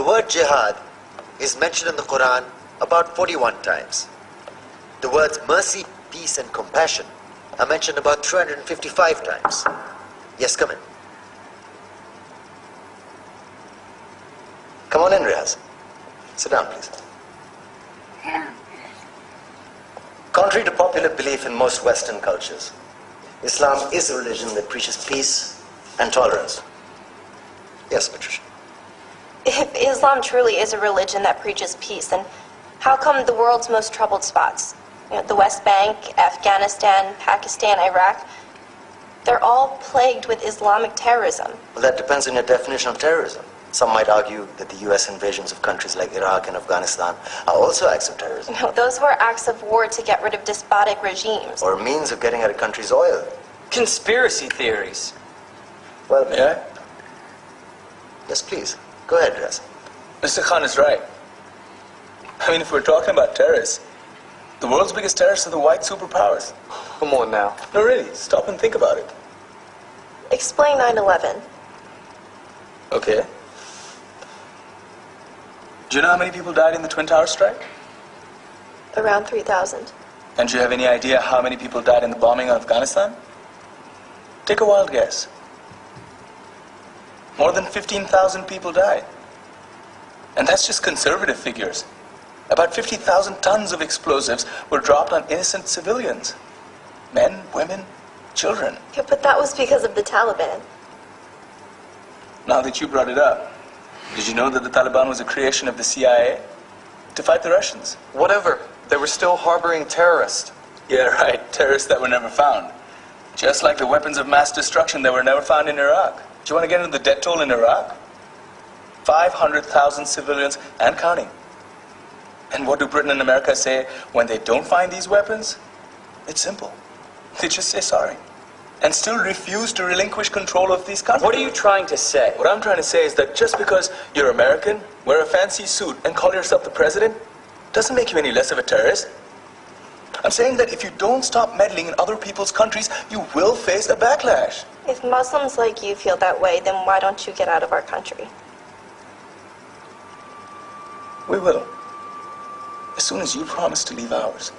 The word jihad is mentioned in the Quran about 41 times. The words mercy, peace, and compassion are mentioned about 355 times. Yes, come in. Come on in, Riaz. Sit down, please. Contrary to popular belief in most Western cultures, Islam is a religion that preaches peace and tolerance. Yes, Patricia. If Islam truly is a religion that preaches peace, then how come the world's most troubled spots, the West Bank, Afghanistan, Pakistan, Iraq, they're all plagued with Islamic terrorism? Well, that depends on your definition of terrorism. Some might argue that the US invasions of countries like Iraq and Afghanistan are also acts of terrorism. No, those were acts of war to get rid of despotic regimes. Or a means of getting at a country's oil. Conspiracy theories. Well, Yeah? yes, please. Go ahead, Riaz. Mr. Khan is right. I mean, if we're talking about terrorists, the world's biggest terrorists are the white superpowers. Come on now. No, really, stop and think about it. Explain 9/11. Okay. Do you know how many people died in the Twin Towers strike? Around 3,000. And do you have any idea how many people died in the bombing of Afghanistan? Take a wild guess. More than 15,000 people died. And that's just conservative figures. About 50,000 tons of explosives were dropped on innocent civilians. Men, women, children. Yeah, but that was because of the Taliban. Now that you brought it up, did you know that the Taliban was a creation of the CIA to fight the Russians? Whatever. They were still harboring terrorists. Yeah, right. Terrorists that were never found. Just like the weapons of mass destruction that were never found in Iraq. Do you want to get into the death toll in Iraq? 500,000 civilians and counting. And what do Britain and America say when they don't find these weapons? It's simple. They just say sorry. And still refuse to relinquish control of these countries. What are you trying to say? What I'm trying to say is that just because you're American, wear a fancy suit, and call yourself the president, doesn't make you any less of a terrorist. I'm saying that if you don't stop meddling in other people's countries, you will face a backlash. If Muslims like you feel that way, then why don't you get out of our country? We will. As soon as you promise to leave ours.